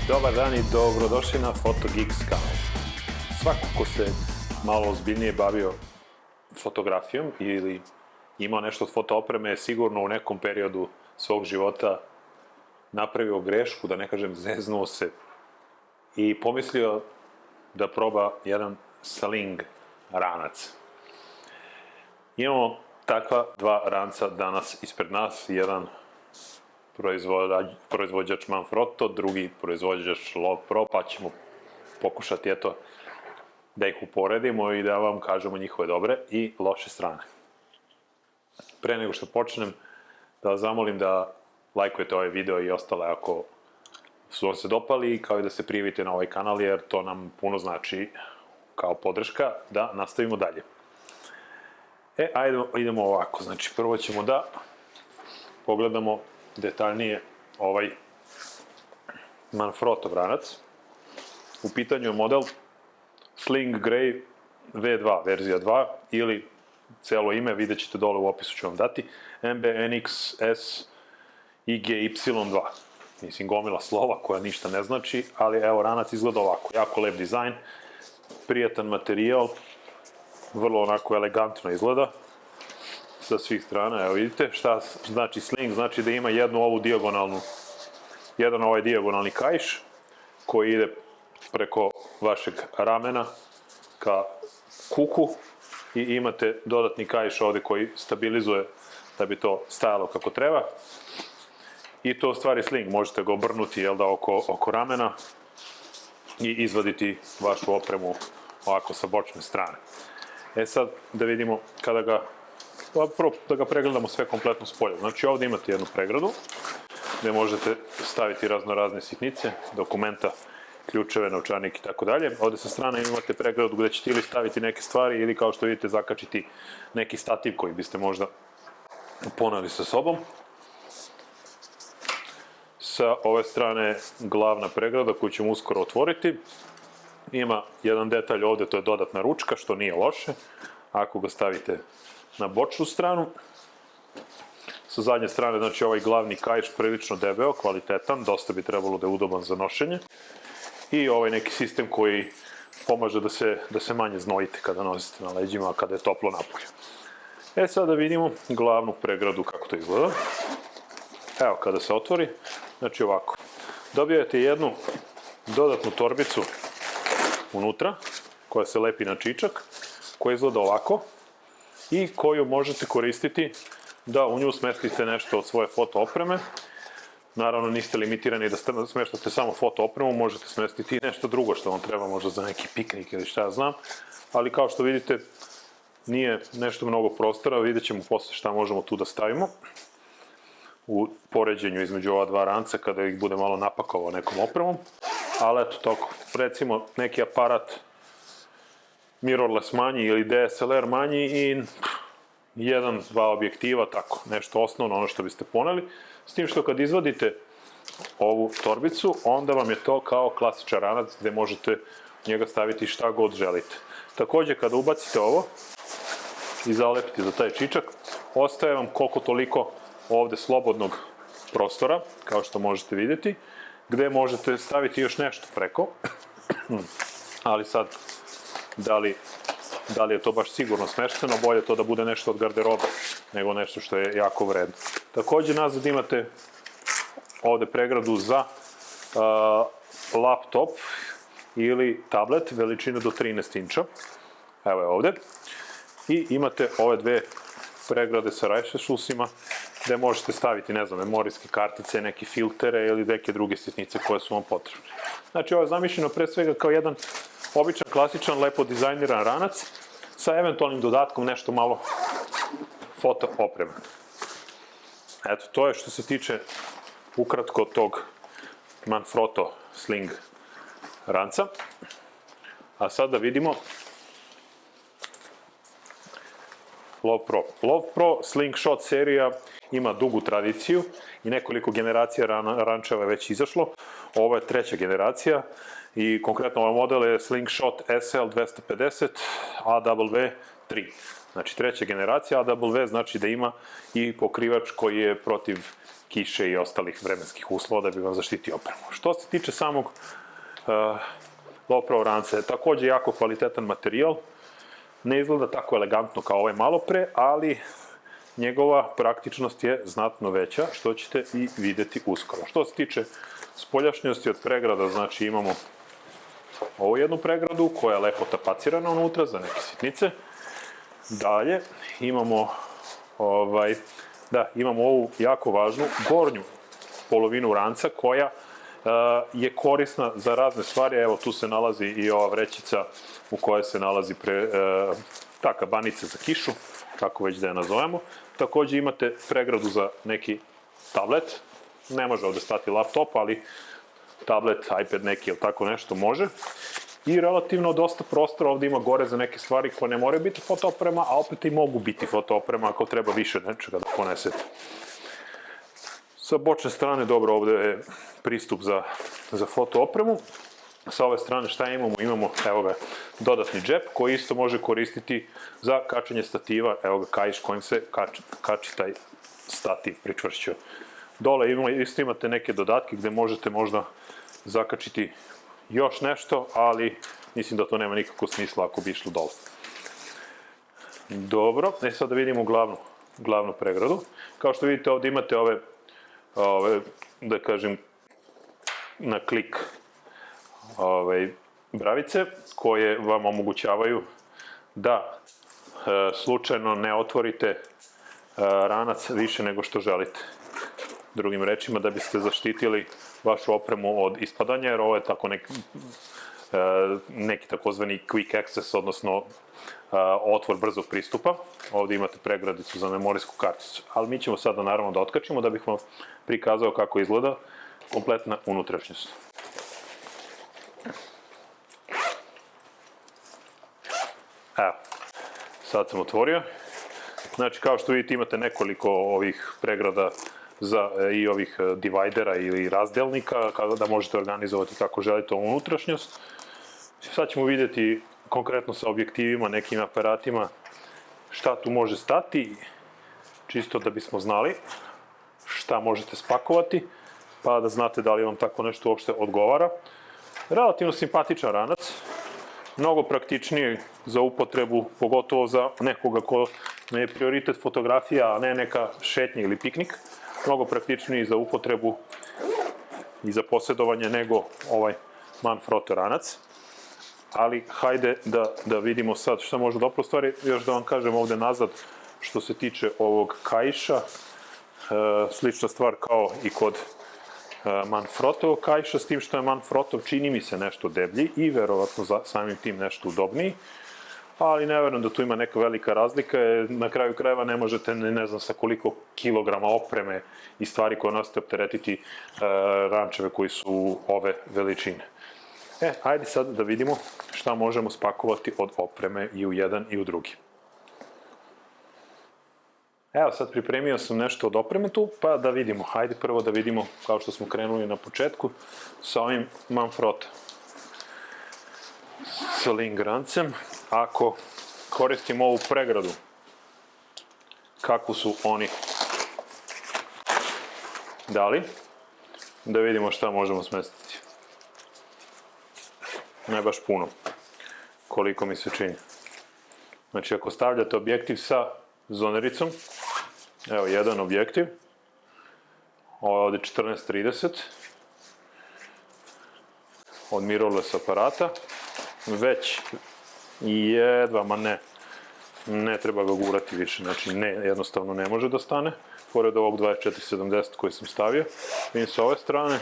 Dobar dan i dobrodošli na PhotoGeeks kanal. Svako ko se malo ozbiljnije bavio fotografijom ili imao nešto od foto opreme je sigurno u nekom periodu svog života napravio grešku, da ne kažem zeznuo se i pomislio da proba jedan sling ranac. Imamo takva dva ranca danas ispred nas, jedan proizvođač Manfrotto, drugi proizvođač Lovpro, pa ćemo pokušati da ih uporedimo i da vam kažemo njihove dobre i loše strane. Pre nego što počnem, da vas zamolim da lajkujete ovaj video i ostale ako su vam se dopali, kao i da se prijavite na ovaj kanal, jer to nam puno znači kao podrška da nastavimo dalje. Ajde, idemo ovako, znači prvo ćemo da pogledamo detaljnije ovaj Manfrotto ranac. U pitanju je model Sling Grey V2, verzija 2, ili celo ime, vidjet ćete dole u opisu ću vam dati, MBNXS IGY2. Mislim, gomila slova koja ništa ne znači, ali evo, ranac izgleda ovako, jako lep dizajn, prijatan materijal, vrlo onako elegantno izgleda sa svih strana. Evo vidite šta znači sling, znači da ima jedan ovaj dijagonalni kaiš koji ide preko vašeg ramena ka kuku i imate dodatni kaiš ovde koji stabilizuje da bi to stajalo kako treba. I to u stvari sling, možete ga obrnuti oko ramena i izvaditi vašu opremu ovako sa bočne strane. Sad da vidimo prvo da ga pregledamo sve kompletno s polja. Znači ovde imate jednu pregradu gde možete staviti razne sitnice, dokumenta, ključeve, novčanik i tako dalje. Ovde sa strane imate pregradu gde ćete ili staviti neke stvari ili kao što vidite zakačiti neki stativ koji biste možda poneli sa sobom. Sa ove strane glavna pregrada koju ćemo uskoro otvoriti. Ima jedan detalj ovde, to je dodatna ručka, što nije loše, ako ga stavite na bočnu stranu. Sa zadnje strane, znači ovaj glavni kaiš prilično debeo, kvalitetan, dosta bi trebalo da je udoban za nošenje. I ovaj neki sistem koji pomaže da se manje znojite kada nosite na leđima, kada je toplo napolju. Sad da vidimo glavnu pregradu kako to izgleda. Evo, kada se otvori, znači ovako, dobijate jednu dodatnu torbicu unutra, koja se lepi na čičak, koja izgleda ovako i koju možete koristiti da u nju smestite nešto od svoje foto opreme. Naravno, niste limitirani da smeštate samo foto opremu, možete smestiti i nešto drugo što vam treba, možda za neki piknik ili šta ja znam, ali kao što vidite, nije nešto mnogo prostora, vidjet ćemo posle šta možemo tu da stavimo u poređenju između ova dva ranca kada ih bude malo napakovao nekom opremom, ali eto toko, recimo neki aparat mirrorless manji ili DSLR manji i jedan, dva objektiva, tako, nešto osnovno, ono što biste poneli, s tim što kad izvadite ovu torbicu, onda vam je to kao klasičan ranac gde možete u njega staviti šta god želite. Takođe, kada ubacite ovo i zalepite za taj čičak, ostaje vam koliko toliko ovde slobodnog prostora, kao što možete vidjeti, gde možete staviti još nešto preko, ali sad, da li je to baš sigurno smešteno, bolje to da bude nešto od garderobe, nego nešto što je jako vredno. Takođe, nazad imate ovde pregradu za laptop ili tablet veličine do 13 inča, evo je ovde, i imate ove dve pregrade sa rajšešusima, gde možete staviti, ne znam, memorijske kartice, neke filtere ili neke druge sitnice koje su vam potrebne. Znači, ovo je zamišljeno pre svega kao jedan običan, klasičan, lepo dizajniran ranac sa eventualnim dodatkom nešto malo foto opreme. Eto, to je što se tiče ukratko tog Manfrotto sling ranca. A sad da vidimo Lovpro. Lovpro Slingshot serija ima dugu tradiciju i nekoliko generacija rančeva je već izašlo. Ovo je treća generacija i konkretno ovaj model je Slingshot SL250 AW 3. Znači treća generacija, a W znači da ima i pokrivač koji je protiv kiše i ostalih vremenskih uslova da bi vam zaštitio opremu. Što se tiče samog Low-Pro ranca, je takođe jako kvalitetan materijal, ne izgleda tako elegantno kao ovaj malo pre, ali njegova praktičnost je znatno veća, što ćete i videti uskoro. Što se tiče spoljašnjosti od pregrada, znači imamo ovu jednu pregradu koja je lepo tapacirana unutra za neke sitnice. Dalje imamo imamo ovu jako važnu gornju polovinu ranca koja je korisna za razne stvari. Evo tu se nalazi i ova vrećica u kojoj se nalazi ta kabanica za kišu, kako već da je nazovemo. Takođe imate pregradu za neki tablet, ne može ovde stati laptop, ali tablet, iPad neki ili tako nešto može. I relativno dosta prostora ovde ima gore za neke stvari koje ne moraju biti fotooprema, a opet i mogu biti fotooprema ako treba više nečega da ponesete. Sa bočne strane, dobro, ovde je pristup za fotoopremu. Sa ove strane šta imamo? Imamo, evo ga, dodatni džep koji isto može koristiti za kačenje stativa, evo ga kaiš kojim se kači taj stativ pričvršćio. Dole isto imate neke dodatke gde možete možda zakačiti još nešto, ali mislim da to nema nikakvog smisla ako bi išlo dole. Dobro, sad da vidimo glavnu pregradu. Kao što vidite ovde imate ove da kažem, na klik bravice koje vam omogućavaju da slučajno ne otvorite ranac više nego što želite. Drugim rečima, da biste zaštitili vašu opremu od ispadanja, jer ovo je tako neki takozvani quick access, odnosno otvor brzog pristupa. Ovde imate pregradicu za memorijsku karticu, ali mi ćemo sada naravno da otkačimo da bih vam prikazao kako izgleda kompletna unutrašnjost. Evo, sad sam otvorio. Znači, kao što vidite, imate nekoliko ovih pregrada i ovih divajdera ili razdelnika, da možete organizovati kako želite ovu unutrašnjost. Sad ćemo vidjeti konkretno sa objektivima, nekim aparatima, šta tu može stati, čisto da bismo znali šta možete spakovati, pa da znate da li vam tako nešto uopšte odgovara. Relativno simpatičan ranac, mnogo praktičniji za upotrebu, pogotovo za nekoga ko ne je prioritet fotografija, a ne neka šetnja ili piknik. Mnogo praktičniji za upotrebu i za posjedovanje nego ovaj Manfrotto ranac. Ali hajde da vidimo sad šta može dobro. Stvari, još da vam kažem ovde nazad, što se tiče ovog kaiša, slična stvar kao i kod Manfrottovog kaiša, s tim što je Manfrottov, čini mi se, nešto deblji i verovatno samim tim nešto udobniji, ali ne verujem da tu ima neka velika razlika. Na kraju krajeva ne možete, ne znam sa koliko kilograma opreme i stvari koje nosite opteretiti rančeve koji su ove veličine. Ajde sad da vidimo šta možemo spakovati od opreme i u jedan i u drugi. Evo sad pripremio sam nešto od opreme tu, pa da vidimo. Hajde prvo da vidimo, kao što smo krenuli na početku, sa ovim Manfrotto sling rancem. Ako koristimo ovu pregradu, kako su oni dali, da vidimo šta možemo smestiti. Ne baš puno, koliko mi se čini. Znači, ako stavljate objektiv sa zonericom, evo jedan objektiv, ovde 14-30, od mirrorless aparata, već jedva, ne treba ga gurati više, znači jednostavno ne može da stane, pored ovog 24-70 koji sam stavio. Vidim sa ove strane,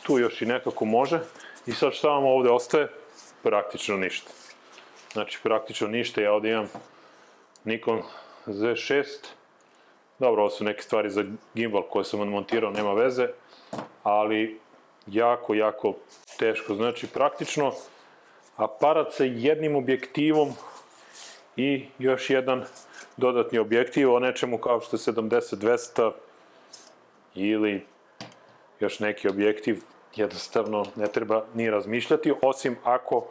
tu još i nekako može. I sad šta vam ovde ostaje? Praktično ništa. Znači, praktično ništa. Ja ovde imam Nikon Z6. Dobro, ovo su neke stvari za gimbal koje sam montirao, nema veze, ali jako teško. Znači, praktično aparat sa jednim objektivom i još jedan dodatni objektiv o nečemu kao što je 70-200 ili još neki objektiv. Jednostavno ne treba ni razmišljati, osim ako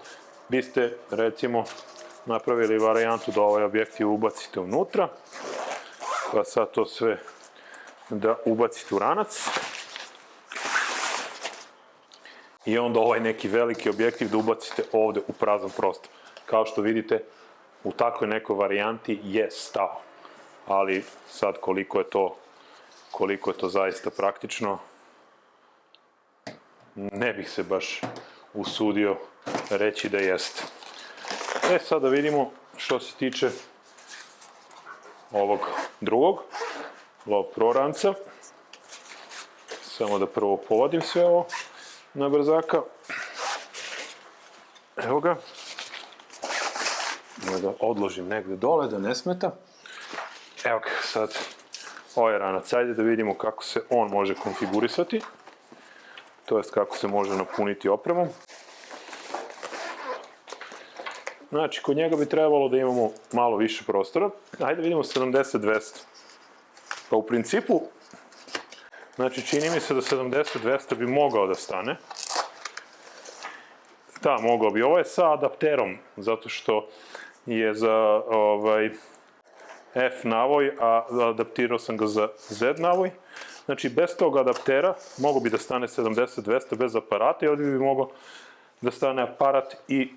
biste, recimo, napravili varijantu da ovaj objektiv ubacite unutra. Pa sad to sve da ubacite u ranac. I onda ovaj neki veliki objektiv da ubacite ovde u prazan prostor. Kao što vidite, u takvoj nekoj varijanti je stao. Ali sad koliko je to zaista praktično, ne bih se baš usudio reći da jeste. Sad da vidimo što se tiče ovog drugog Love Pro ranca. Samo da prvo povadim sve ovo na brzaka. Evo ga. Da odložim negde dole da ne smeta. Evo ga, sad ovaj ranac. Ajde da vidimo kako se on može konfigurisati. To jest kako se može napuniti opremom. Znači, kod njega bi trebalo da imamo malo više prostora. Ajde da vidimo 70-200. Pa u principu, znači čini mi se da 70-200 bi mogao da stane. Da, mogao bi. Ovo je sa adapterom, zato što je za F navoj, a adaptirao sam ga za Z navoj. Znači, bez tog adaptera mogao bi da stane 70-200 bez aparata i ovdje bi mogao da stane aparat i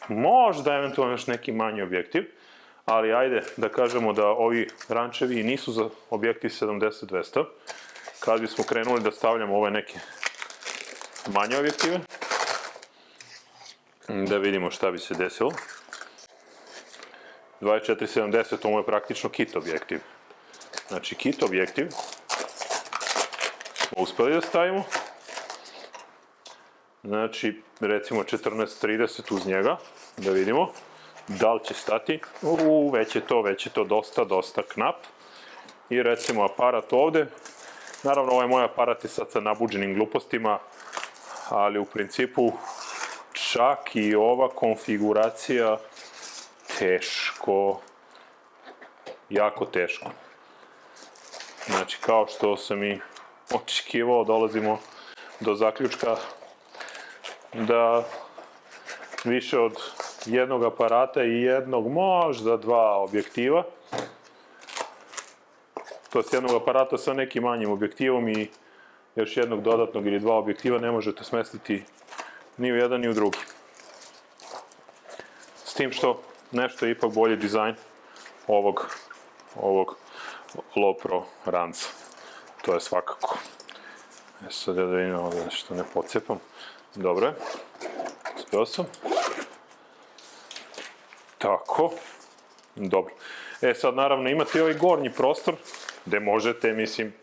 možda eventualno još neki manji objektiv, ali ajde da kažemo da ovi rančevi nisu za objektiv 70-200. Kad bismo krenuli da stavljamo ove neke manje objektive, da vidimo šta bi se desilo. 24-70, ovo je praktično kit objektiv. Znači, kit objektiv smo uspeli da stavimo. Znači, recimo 14-30 uz njega, da vidimo da li će stati. Već je to dosta knap. I recimo aparat ovde. Naravno, ovaj moj aparat je sad sa nabuđenim glupostima, ali u principu čak i ova konfiguracija teško, jako teško. Znači, kao što sam i očekivao, dolazimo do zaključka da više od jednog aparata i jednog, možda dva objektiva, to je jednog aparata sa nekim manjim objektivom i još jednog dodatnog ili dva objektiva ne možete smestiti ni u jedan ni u drugi. S tim što nešto je ipak bolji dizajn ovog Love Pro ranca. To je svakako. Sad da vidim ovdje što ne pocepam. Dobro je. Uspeo sam. Tako. Dobro. Sad naravno imate ovaj gornji prostor gde možete, mislim,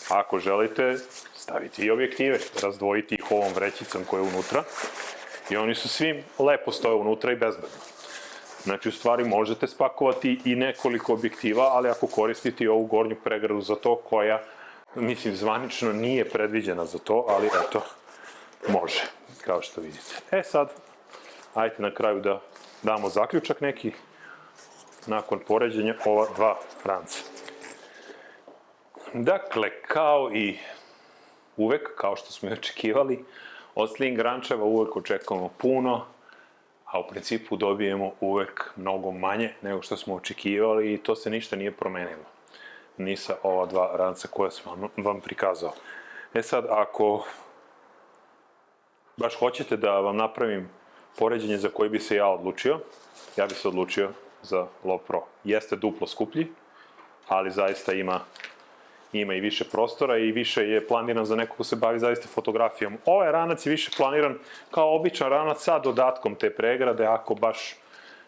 ako želite, staviti i objektive, razdvojiti ih ovom vrećicom koja je unutra i oni su svi lepo stoje unutra i bezbedno. Znači, u stvari možete spakovati i nekoliko objektiva, ali ako koristite i ovu gornju pregradu za to, koja, mislim, zvanično nije predviđena za to, ali eto, može, kao što vidite. Sad, ajde na kraju da damo zaključak neki, nakon poređenja ova dva ranca. Dakle, kao i uvek, kao što smo i očekivali, od Sling rančeva uvek očekujemo puno, a u principu dobijemo uvek mnogo manje nego što smo očekivali i to se ništa nije promenilo. Ni sa ova dva ranca koje sam vam prikazao. Sad, ako baš hoćete da vam napravim poređenje za koji bi se ja odlučio, ja bi se odlučio za Love Pro. Jeste duplo skuplji, ali zaista ima i više prostora i više je planiran za nekog ko se bavi zaista fotografijom. Ovaj ranac je više planiran kao običan ranac sa dodatkom te pregrade, ako baš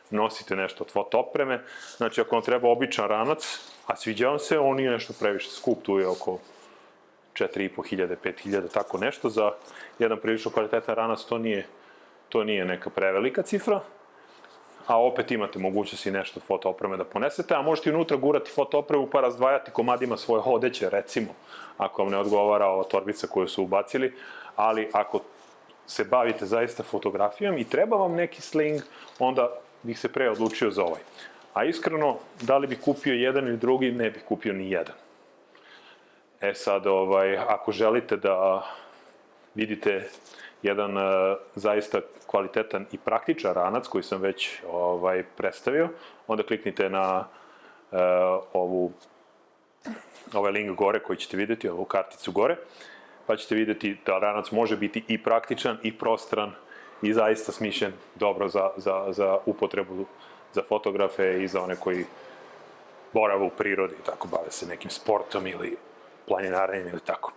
nosite nešto od fotoopreme. Znači, ako vam treba običan ranac, a sviđa vam se, on nije nešto previše skup, tu je oko 4.500, 5.000, tako nešto. Za jedan prilično kvalitetan ranac to nije neka prevelika cifra, a opet imate mogućnost i nešto od fotoopreme da ponesete, a možete i unutra gurati fotoopremu pa razdvajati komadima svoje odeće, recimo, ako vam ne odgovara ova torbica koju su ubacili, ali ako se bavite zaista fotografijom i treba vam neki sling, onda bih se pre odlučio za ovaj. A iskreno, da li bih kupio jedan ili drugi, ne bih kupio ni jedan. Sad, ako želite da vidite jedan zaista kvalitetan i praktičan ranac koji sam već predstavio, onda kliknite na ovaj link gore koji ćete vidjeti, ovu karticu gore, pa ćete vidjeti da ranac može biti i praktičan i prostran i zaista smišljen dobro za upotrebu za fotografe i za one koji borave u prirodi, tako bave se nekim sportom ili planinarenjem ili tako.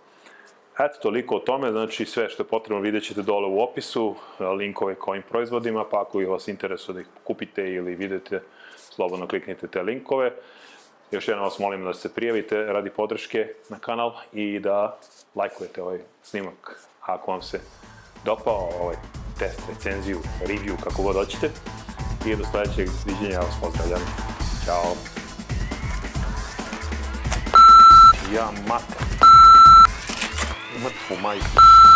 Eto, toliko o tome, znači sve što je potrebno vidjet ćete dole u opisu, linkove k ovim proizvodima, pa ako vas interesuje da ih kupite ili vidite, slobodno kliknite te linkove. Još jednom vas molim da se prijavite radi podrške na kanal i da lajkujete ovaj snimak ako vam se dopao ovaj test, recenziju, review, kako god hoćete. I do sljedećeg viđenja, ja vas pozdravljam. Ćao. Ja mater. Mrtvu majku.